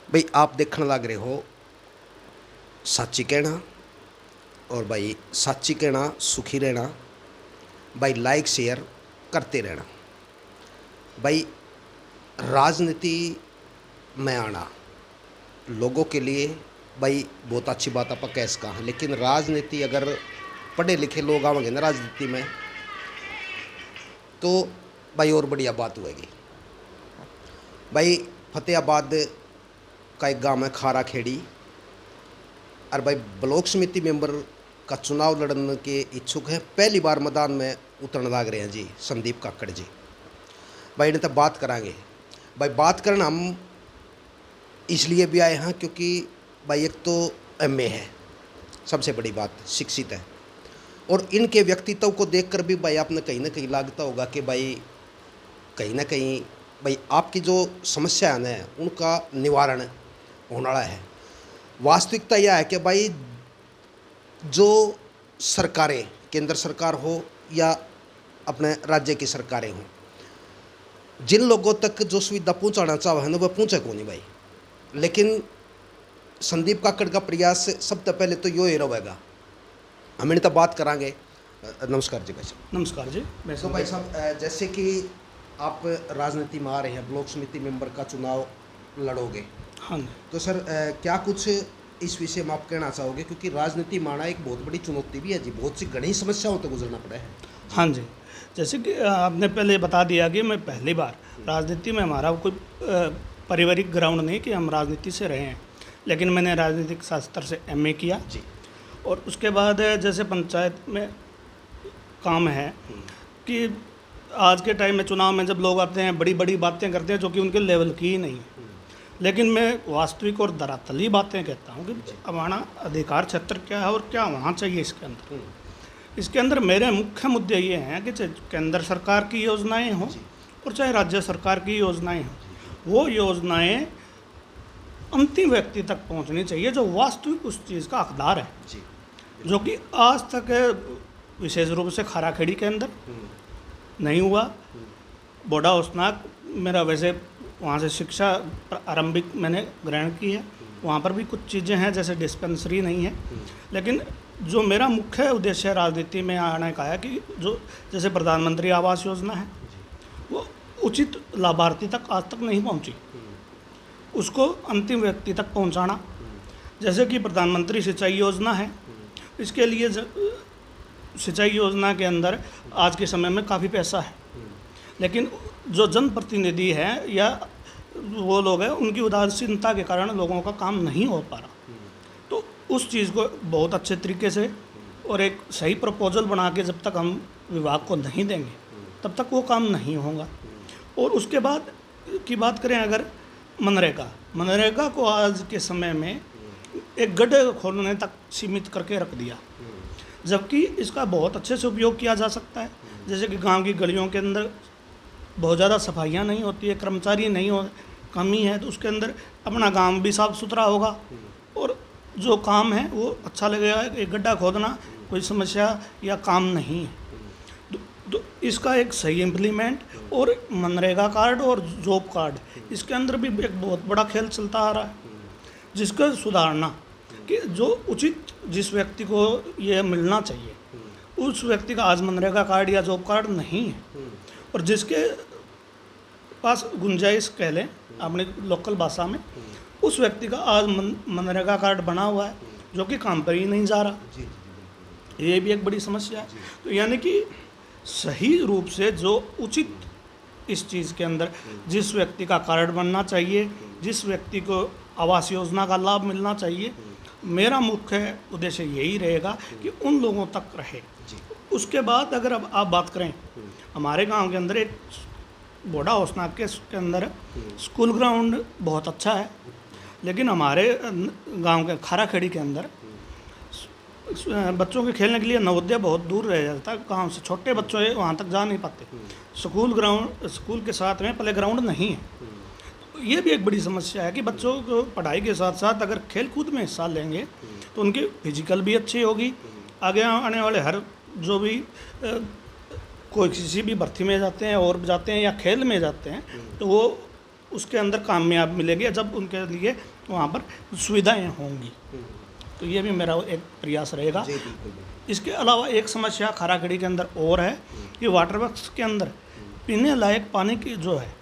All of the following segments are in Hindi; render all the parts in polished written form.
भाई आप देखने लग रहे हो साची कहना और भाई साची कहना सुखी रहना। भाई लाइक शेयर करते रहना। भाई राजनीति में आना लोगों के लिए भाई बहुत अच्छी बात आप कह सका है, लेकिन राजनीति अगर पढ़े लिखे लोग आवेंगे ना राजनीति में तो भाई और बढ़िया बात होएगी। भाई फतेहाबाद का एक गांव है खारा खेड़ी और भाई ब्लॉक समिति मेंबर का चुनाव लड़ने के इच्छुक हैं। पहली बार मैदान में उतरने लग रहे हैं जी संदीप काकड़ जी। भाई इन्हें तब बात करांगे। भाई बात करना हम इसलिए भी आए हैं क्योंकि भाई एक तो एमए है, सबसे बड़ी बात शिक्षित है, और इनके व्यक्तित्व को देखकर भी भाई आपने कहीं ना कहीं लगता होगा कि भाई कहीं ना कहीं भाई आपकी जो समस्या है ना उनका निवारण होने वाला है। वास्तविकता यह है कि भाई जो सरकारें केंद्र सरकार हो या अपने राज्य की सरकारें हों, जिन लोगों तक जो सुविधा पहुंचाना चाहे ना वह पहुंचे को नहीं भाई। लेकिन संदीप काकड़ का प्रयास सबसे पहले तो यो ही रहेगा। हम इन तब बात करांगे। नमस्कार जी भाई साहब। नमस्कार जी। तो भाई साहब जैसे कि आप राजनीति में आ रहे हैं, ब्लॉक समिति मेंबर का चुनाव लड़ोगे, हाँ जी। तो सर क्या कुछ इस विषय में आप कहना चाहोगे, क्योंकि राजनीति में आना एक बहुत बड़ी चुनौती भी है जी, बहुत सी घनी समस्याओं से गुजरना पड़ा है। हाँ जी, जैसे कि आपने पहले बता दिया कि मैं पहली बार राजनीति में, हमारा कोई पारिवारिक ग्राउंड नहीं कि हम राजनीति से रहे हैं, लेकिन मैंने राजनीतिक शास्त्र से एमए किया जी। और उसके बाद जैसे पंचायत में काम है कि आज के टाइम में चुनाव में जब लोग आते हैं बड़ी बड़ी बातें करते हैं जो कि उनके लेवल की ही नहीं है, लेकिन मैं वास्तविक और धरातली बातें कहता हूँ कि हमारा अधिकार क्षेत्र क्या है और क्या होना चाहिए इसके अंदर। इसके अंदर मेरे मुख्य मुद्दे ये हैं कि चाहे केंद्र सरकार की योजनाएं हों और चाहे राज्य सरकार की योजनाएं हों, वो योजनाएं अंतिम व्यक्ति तक पहुंचनी चाहिए जो वास्तविक उस चीज़ का हकदार है जी। जो कि आज तक विशेष रूप से खाराखेड़ी के अंदर नहीं हुआ। बोडा ओसनाक मेरा वैसे वहाँ से शिक्षा आरंभिक मैंने ग्रहण की है, वहाँ पर भी कुछ चीज़ें हैं जैसे डिस्पेंसरी नहीं है, लेकिन जो मेरा मुख्य उद्देश्य राजनीति में आने का है कि जो जैसे प्रधानमंत्री आवास योजना है वो उचित लाभार्थी तक आज तक नहीं पहुँची, उसको अंतिम व्यक्ति तक पहुँचाना। जैसे कि प्रधानमंत्री सिंचाई योजना है, इसके लिए सिंचाई योजना के अंदर आज के समय में काफ़ी पैसा है, लेकिन जो जनप्रतिनिधि हैं या वो लोग हैं उनकी उदासीनता के कारण लोगों का काम नहीं हो पा रहा। तो उस चीज़ को बहुत अच्छे तरीके से और एक सही प्रपोजल बना के जब तक हम विभाग को नहीं देंगे तब तक वो काम नहीं होगा। और उसके बाद की बात करें अगर मनरेगा को आज के समय में एक गड्ढे खोलने तक सीमित करके रख दिया, जबकि इसका बहुत अच्छे से उपयोग किया जा सकता है। जैसे कि गांव की गलियों के अंदर बहुत ज़्यादा सफाइयाँ नहीं होती है, कर्मचारी नहीं हो, कमी है, तो उसके अंदर अपना गांव भी साफ़ सुथरा होगा और जो काम है वो अच्छा लगेगा। एक गड्ढा खोदना कोई समस्या या काम नहीं है। तो इसका एक सही इम्प्लीमेंट और मनरेगा कार्ड और जॉब कार्ड, इसके अंदर भी एक बहुत बड़ा खेल चलता आ रहा है जिसका सुधारना कि जो उचित जिस व्यक्ति को ये मिलना चाहिए उस व्यक्ति का आज मनरेगा कार्ड या जॉब कार्ड नहीं है, और जिसके पास गुंजाइश कह लें अपनी लोकल भाषा में, उस व्यक्ति का आज मनरेगा कार्ड बना हुआ है जो कि काम पर ही नहीं जा रहा। ये भी एक बड़ी समस्या है। तो यानी कि सही रूप से जो उचित इस चीज़ के अंदर जिस व्यक्ति का कार्ड बनना चाहिए, जिस व्यक्ति को आवास योजना का लाभ मिलना चाहिए, मेरा मुख्य उद्देश्य यही रहेगा कि उन लोगों तक रहे। उसके बाद अगर अब आप बात करें, हमारे गांव के अंदर एक बोडा ओसनाक के अंदर स्कूल ग्राउंड बहुत अच्छा है, लेकिन हमारे गांव के खाराखेड़ी के अंदर बच्चों के खेलने के लिए नवोदय बहुत दूर रह जाता है गांव से, छोटे बच्चों वहाँ तक जा नहीं पाते। स्कूल के साथ में प्ले ग्राउंड नहीं है। तो ये भी एक बड़ी समस्या है कि बच्चों को पढ़ाई के साथ साथ अगर खेल कूद में हिस्सा लेंगे तो उनकी फिजिकल भी अच्छी होगी, आगे आने वाले हर जो भी कोई किसी भी भर्ती में जाते हैं और जाते हैं या खेल में जाते हैं तो वो उसके अंदर कामयाब मिलेगी जब उनके लिए वहाँ पर सुविधाएं होंगी। तो ये भी मेरा एक प्रयास रहेगा। जी बिल्कुल बिल्कुल। इसके अलावा एक समस्या खाराखेड़ी के अंदर और है कि वाटर वर्क्स के अंदर पीने लायक पानी की जो है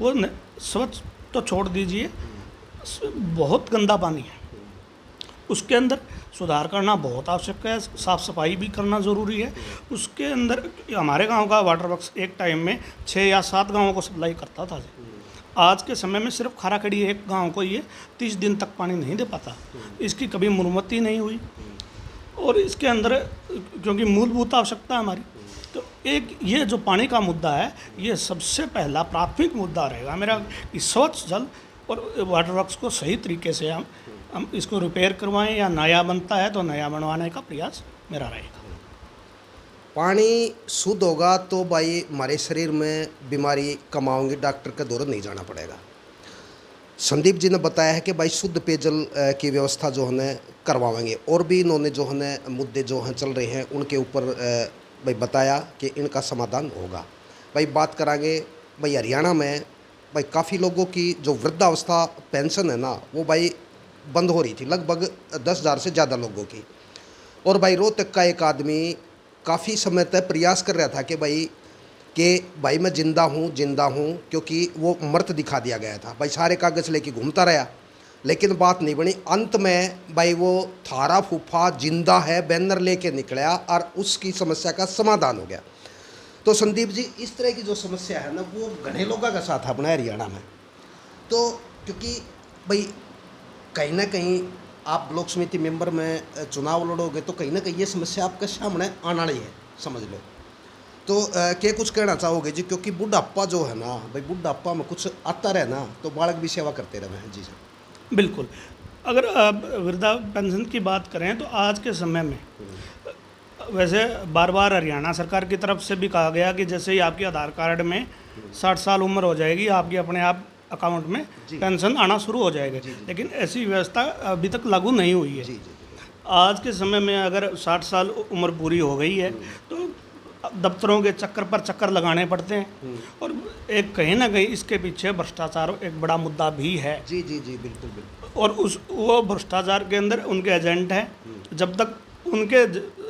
वो स्वच्छ तो छोड़ दीजिए, बहुत गंदा पानी है, उसके अंदर सुधार करना बहुत आवश्यक है, साफ़ सफाई भी करना ज़रूरी है। उसके अंदर हमारे गांव का वाटर वर्क्स एक टाइम में 6 या 7 गांवों को सप्लाई करता था। आज के समय में सिर्फ खाराखेड़ी एक गांव को ये 30 दिन तक पानी नहीं दे पाता। इसकी कभी मुरम्मत ही नहीं हुई और इसके अंदर क्योंकि मूलभूत आवश्यकता है हमारी, तो एक ये जो पानी का मुद्दा है ये सबसे पहला प्राथमिक मुद्दा रहेगा मेरा कि स्वच्छ जल और वाटर वर्क्स को सही तरीके से हम इसको रिपेयर करवाएं या नया बनता है तो नया बनवाने का प्रयास मेरा रहेगा। पानी शुद्ध होगा तो भाई हमारे शरीर में बीमारी कम आएंगी, डॉक्टर के दौर नहीं जाना पड़ेगा। संदीप जी ने बताया है कि भाई शुद्ध पेयजल की व्यवस्था जो है करवाएंगे, और भी इन्होंने जो है मुद्दे जो हैं चल रहे हैं उनके ऊपर भाई बताया कि इनका समाधान होगा। भाई बात करांगे भाई हरियाणा में भाई काफ़ी लोगों की जो वृद्धावस्था पेंशन है ना वो भाई बंद हो रही थी, लगभग 10,000 से ज़्यादा लोगों की। और भाई रोहतक का एक आदमी काफ़ी समय तक प्रयास कर रहा था कि भाई मैं जिंदा हूँ, क्योंकि वो मृत दिखा दिया गया था। भाई सारे कागज़ लेके घूमता रहा लेकिन बात नहीं बनी। अंत में भाई वो थारा फूफा जिंदा है बैनर लेके निकला और उसकी समस्या का समाधान हो गया। तो संदीप जी इस तरह की जो समस्या है ना वो घने लोगों का साथ अपना हरियाणा में, तो क्योंकि भाई कहीं ना कहीं आप ब्लॉक समिति मेंबर में चुनाव लड़ोगे तो कहीं ना कहीं ये समस्या आपके सामने आने वाली है, समझ लो। तो क्या कुछ कहना चाहोगे जी, क्योंकि बुढ़ापा जो है ना भाई बुढ़ापा में कुछ आता रहे ना तो बालक भी सेवा करते रहे। जी सर बिल्कुल। अगर वृद्धा पेंशन की बात करें तो आज के समय में वैसे बार बार हरियाणा सरकार की तरफ से भी कहा गया कि जैसे ही आपके आधार कार्ड में 60 साल उम्र हो जाएगी आपकी अपने आप अकाउंट में पेंशन आना शुरू हो जाएगा, लेकिन ऐसी व्यवस्था अभी तक लागू नहीं हुई है। आज के समय में अगर 60 साल उम्र पूरी हो गई है तो दफ्तरों के चक्कर पर चक्कर लगाने पड़ते हैं और एक कहीं ना कहीं इसके पीछे भ्रष्टाचार एक बड़ा मुद्दा भी है। जी जी जी बिल्कुल बिल्कुल। और वो भ्रष्टाचार के अंदर उनके एजेंट हैं, जब तक उनके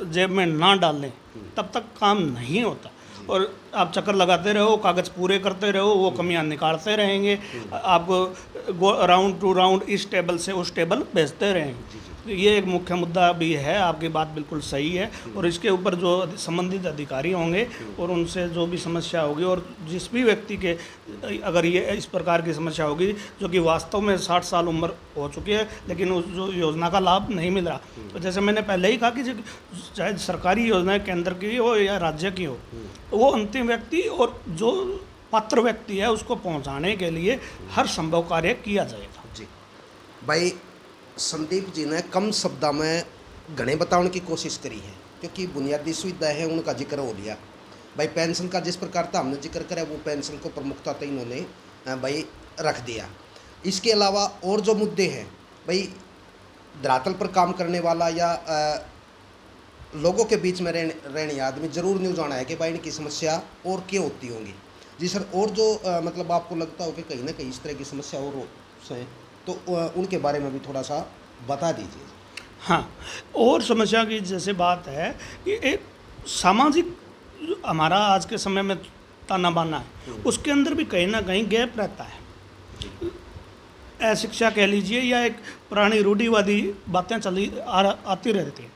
जेब में ना डालें तब तक काम नहीं होता। और आप चक्कर लगाते रहो, कागज़ पूरे करते रहो, वो कमियां निकालते रहेंगे, आपको राउंड टू राउंड इस टेबल से उस टेबल भेजते रहेंगे। ये एक मुख्य मुद्दा भी है, आपकी बात बिल्कुल सही है। और इसके ऊपर जो संबंधित अधिकारी होंगे और उनसे जो भी समस्या होगी और जिस भी व्यक्ति के अगर ये इस प्रकार की समस्या होगी जो कि वास्तव में 60 साल उम्र हो चुकी है लेकिन उस जो योजना का लाभ नहीं मिल रहा, तो जैसे मैंने पहले ही कहा कि चाहे सरकारी योजना केंद्र की हो या राज्य की हो, वो अंतिम व्यक्ति और जो पात्र व्यक्ति है उसको पहुँचाने के लिए हर संभव कार्य किया जाएगा। जी भाई संदीप जी ने कम शब्दों में घने बताने की कोशिश करी है, क्योंकि बुनियादी सुविधाएं हैं उनका जिक्र हो लिया। भाई पेंशन का जिस प्रकार था हमने जिक्र करा वो पेंशन को प्रमुखता तो इन्होंने भाई रख दिया। इसके अलावा और जो मुद्दे हैं भाई धरातल पर काम करने वाला या लोगों के बीच में रहने आदमी जरूर नहीं जाना है कि भाई इनकी समस्या और क्या होती होंगी। जी सर, और जो मतलब आपको लगता हो कि कहीं ना कहीं इस तरह की समस्या और है तो उनके बारे में भी थोड़ा सा बता दीजिए। हाँ, और समस्या की जैसे बात है कि एक सामाजिक हमारा आज के समय में ताना बाना है उसके अंदर भी कहीं ना कहीं गैप रहता है। अशिक्षा कह लीजिए या एक पुरानी रूढ़िवादी बातें आती रहती हैं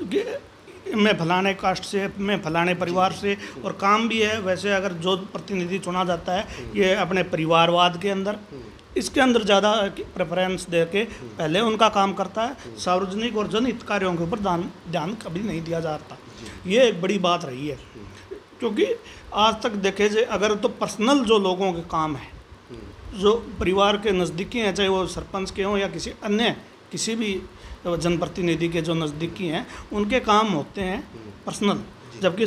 कि मैं फलाने कास्ट से, मैं फलाने परिवार से, और काम भी है वैसे अगर जो प्रतिनिधि चुना जाता है ये अपने परिवारवाद के अंदर इसके अंदर ज़्यादा प्रेफरेंस दे के पहले उनका काम करता है, सार्वजनिक और जनहित कार्यों के ऊपर ध्यान कभी नहीं दिया जाता। ये एक बड़ी बात रही है, क्योंकि आज तक देखे जाए अगर तो पर्सनल जो लोगों के काम है जो परिवार के नज़दीकी हैं, चाहे वो सरपंच के हों या किसी भी जनप्रतिनिधि के जो नज़दीकी हैं उनके काम होते हैं पर्सनल, जबकि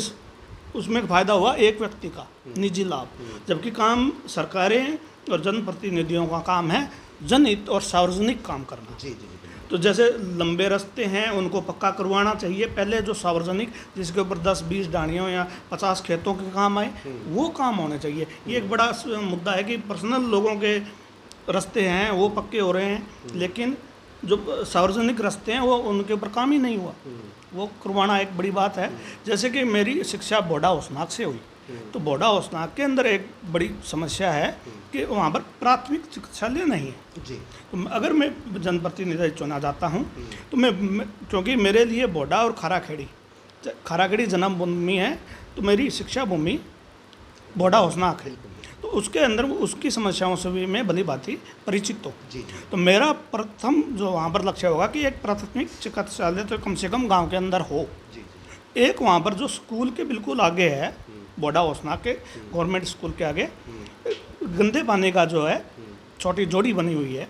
उसमें फ़ायदा हुआ एक व्यक्ति का निजी लाभ, जबकि काम सरकारें और जनप्रतिनिधियों का काम है जनहित और सार्वजनिक काम करना। जी जी जी। तो जैसे लंबे रास्ते हैं उनको पक्का करवाना चाहिए। पहले जो सार्वजनिक जिसके ऊपर 10-20 डाणियों या 50 खेतों के काम आए वो काम होने चाहिए। ये एक बड़ा मुद्दा है कि पर्सनल लोगों के रास्ते हैं वो पक्के हो रहे हैं, लेकिन जो सार्वजनिक रास्ते हैं वो उनके ऊपर काम ही नहीं हुआ। वो करवाना एक बड़ी बात है। जैसे कि मेरी शिक्षा बोडा होसनाक से हुई, तो बोडा होसनाक के अंदर एक बड़ी समस्या है कि वहाँ पर प्राथमिक चिकित्सालय नहीं है। जी। तो अगर मैं जनप्रतिनिधि चुना जाता हूँ तो मैं क्योंकि मेरे लिए बोडा और खाराखेड़ी जन्मभूमि है, तो मेरी शिक्षा भूमि बोडा होसनाक है, तो उसके अंदर उसकी समस्याओं से भी मैं भली भांति परिचित हूँ। तो मेरा प्रथम जो वहाँ पर लक्ष्य होगा कि एक प्राथमिक चिकित्सालय तो कम से कम गांव के अंदर हो। एक वहाँ पर जो स्कूल के बिल्कुल आगे है, बोडा होसनाक के गवर्नमेंट स्कूल के आगे गंदे पानी का जो है छोटी जोड़ी बनी हुई है,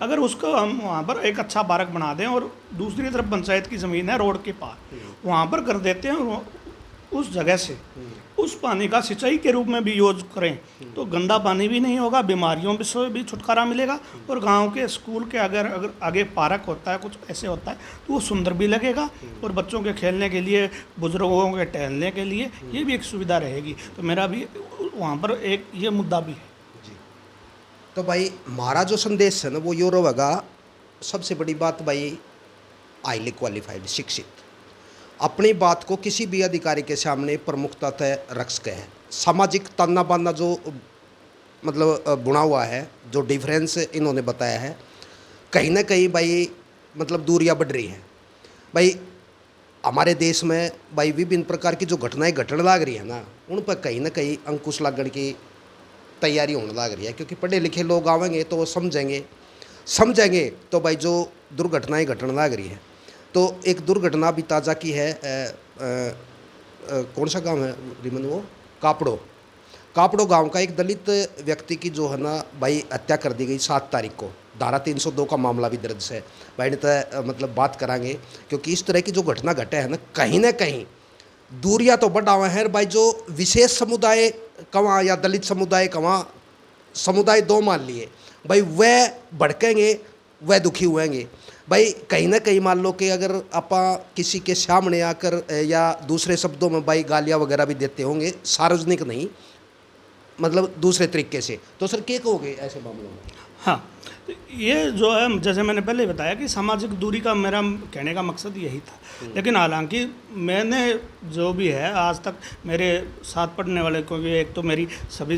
अगर उसको हम वहाँ पर एक अच्छा पार्क बना दें और दूसरी तरफ पंचायत की ज़मीन है रोड के पार, वहाँ पर कर देते हैं और उस जगह से उस पानी का सिंचाई के रूप में भी यूज करें, तो गंदा पानी भी नहीं होगा, बीमारियों से भी छुटकारा मिलेगा, और गांव के स्कूल के अगर आगे पार्क होता है, कुछ ऐसे होता है, तो वो सुंदर भी लगेगा और बच्चों के खेलने के लिए, बुजुर्गों के टहलने के लिए ये भी एक सुविधा रहेगी। तो मेरा भी वहाँ पर एक ये मुद्दा भी है। तो भाई हमारा जो संदेश है ना वो यो रहेगा, सबसे बड़ी बात भाई हाईली क्वालिफाइड शिक्षित अपनी बात को किसी भी अधिकारी के सामने प्रमुखता से रख सके है। सामाजिक ताना बाना जो मतलब बुना हुआ है, जो डिफरेंस इन्होंने बताया है, कहीं ना कहीं भाई मतलब दूरियां बढ़ रही हैं। भाई हमारे देश में भाई विभिन्न प्रकार की जो घटनाएं घटने लग रही है ना, उन पर कहीं ना कहीं अंकुश लगने की तैयारी होने लग रही है, क्योंकि पढ़े लिखे लोग आवेंगे तो वो समझेंगे तो भाई जो दुर्घटनाएं घटने लग रही है। तो एक दुर्घटना भी ताज़ा की है, कौन सा गांव है रिमन, वो कापड़ो गांव का एक दलित व्यक्ति की जो है ना भाई हत्या कर दी गई 7 तारीख को। धारा 302 का मामला भी दर्ज है भाई, ने तो मतलब बात करांगे, क्योंकि इस तरह की जो घटना घटे है ना कहीं दूरियां तो बढ़ावा है भाई। जो विशेष समुदाय कहाँ या दलित समुदाय कहाँ, समुदाय 2 मान लिए भाई, वह भड़केंगे, वह दुखी हुएंगे भाई। कहीं ना कहीं मान लो कि अगर आप किसी के सामने आकर या दूसरे शब्दों में भाई गालियाँ वगैरह भी देते होंगे, सार्वजनिक नहीं मतलब दूसरे तरीके से, तो सर क्या कहोगे ऐसे मामलों में? हाँ, ये जो है जैसे मैंने पहले बताया कि सामाजिक दूरी का मेरा कहने का मकसद यही था, लेकिन हालांकि मैंने जो भी है आज तक मेरे साथ पढ़ने वाले, क्योंकि एक तो मेरी सभी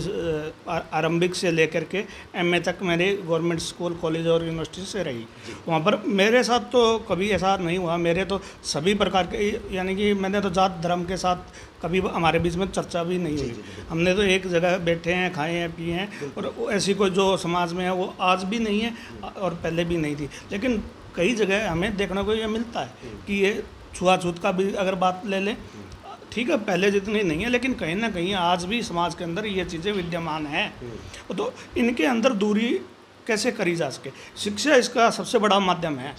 आरंभिक से लेकर के एमए तक मेरे गवर्नमेंट स्कूल, कॉलेज और यूनिवर्सिटी से रही, वहाँ पर मेरे साथ तो कभी ऐसा नहीं हुआ। मेरे तो सभी प्रकार के, यानी कि मैंने तो जात धर्म के साथ कभी हमारे बीच में चर्चा भी नहीं हुई। हमने तो एक जगह बैठे हैं, खाए हैं, पिए हैं, और ऐसी कोई जो समाज में है वो आज भी नहीं है और पहले भी नहीं थी। लेकिन कई जगह हमें देखने को ये मिलता है कि ये छुआछूत का भी अगर बात ले लें, ठीक है पहले जितनी नहीं है, लेकिन कहीं ना कहीं आज भी समाज के अंदर ये चीज़ें विद्यमान हैं। तो इनके अंदर दूरी कैसे करी जा सके, शिक्षा इसका सबसे बड़ा माध्यम है।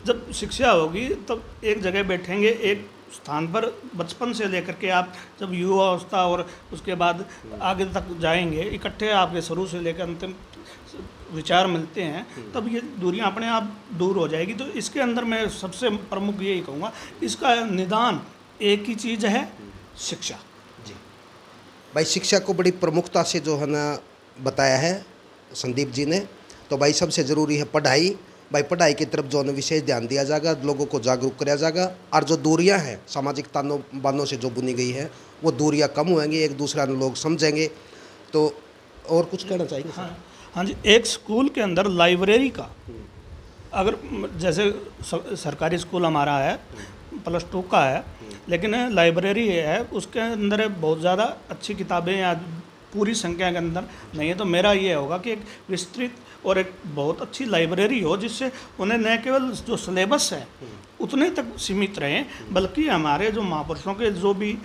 जब शिक्षा होगी तब एक जगह बैठेंगे, एक स्थान पर बचपन से लेकर के आप जब युवा अवस्था और उसके बाद आगे तक जाएंगे, इकट्ठे आपके शुरू से लेकर अंतिम विचार मिलते हैं, तब ये दूरियां अपने आप दूर हो जाएगी। तो इसके अंदर मैं सबसे प्रमुख यही कहूँगा, इसका निदान एक ही चीज़ है, शिक्षा। जी भाई, शिक्षा को बड़ी प्रमुखता से जो है ना बताया है संदीप जी ने। तो भाई सबसे ज़रूरी है पढ़ाई। भाई पढ़ाई की तरफ जो है विशेष ध्यान दिया जाएगा, लोगों को जागरूक किया जाएगा, और जो दूरियां हैं सामाजिक तानों बानों से जो बुनी गई है वो दूरियां कम होंगी, एक दूसरा लोग समझेंगे। तो और कुछ कहना चाहेंगे? हाँ जी, एक स्कूल के अंदर लाइब्रेरी का, अगर जैसे सरकारी स्कूल हमारा है +2 का है, लेकिन लाइब्रेरी है उसके अंदर बहुत ज़्यादा अच्छी किताबें या पूरी संख्या के अंदर नहीं है। तो मेरा ये होगा कि एक विस्तृत और एक बहुत अच्छी लाइब्रेरी हो, जिससे उन्हें न केवल जो सिलेबस है उतने तक सीमित रहें, बल्कि हमारे जो महापुरुषों के जो भी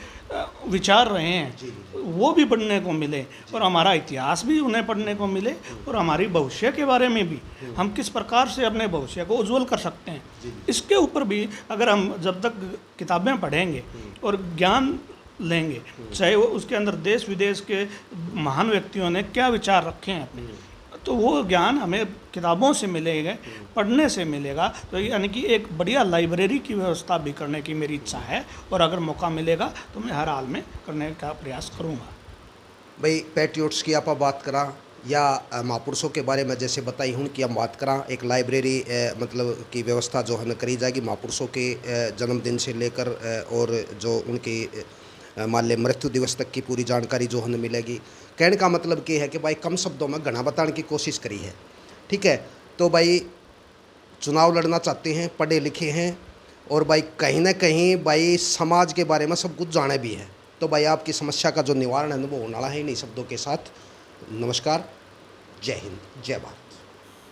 विचार रहे हैं वो भी पढ़ने को मिले, और हमारा इतिहास भी उन्हें पढ़ने को मिले, और हमारी भविष्य के बारे में भी हम किस प्रकार से अपने भविष्य को उज्जवल कर सकते हैं, इसके ऊपर भी अगर हम जब तक किताबें पढ़ेंगे और ज्ञान लेंगे, चाहे वो उसके अंदर देश विदेश के महान व्यक्तियों ने क्या विचार रखे हैं अपने, तो वो ज्ञान हमें किताबों से मिलेगा, पढ़ने से मिलेगा। तो यानी कि एक बढ़िया लाइब्रेरी की व्यवस्था भी करने की मेरी इच्छा है, और अगर मौका मिलेगा तो मैं हर हाल में करने का प्रयास करूँगा। भाई पैट्रियोट्स की आप बात करा या महापुरुषों के बारे में जैसे बताई हूँ कि हम बात करा, एक लाइब्रेरी मतलब की व्यवस्था जो है न करी जाएगी महापुरुषों के जन्मदिन से लेकर और जो उनके मान ले मृत्यु दिवस तक की पूरी जानकारी जो हमें मिलेगी। कहने का मतलब ये है कि भाई कम शब्दों में घना बताने की कोशिश करी है। ठीक है, तो भाई चुनाव लड़ना चाहते हैं, पढ़े लिखे हैं, और भाई कहीं ना कहीं भाई समाज के बारे में सब कुछ जाने भी है। तो भाई आपकी समस्या का जो निवारण है वो होने वाला है इन्हीं शब्दों के साथ। नमस्कार, जय हिंद, जय भारत।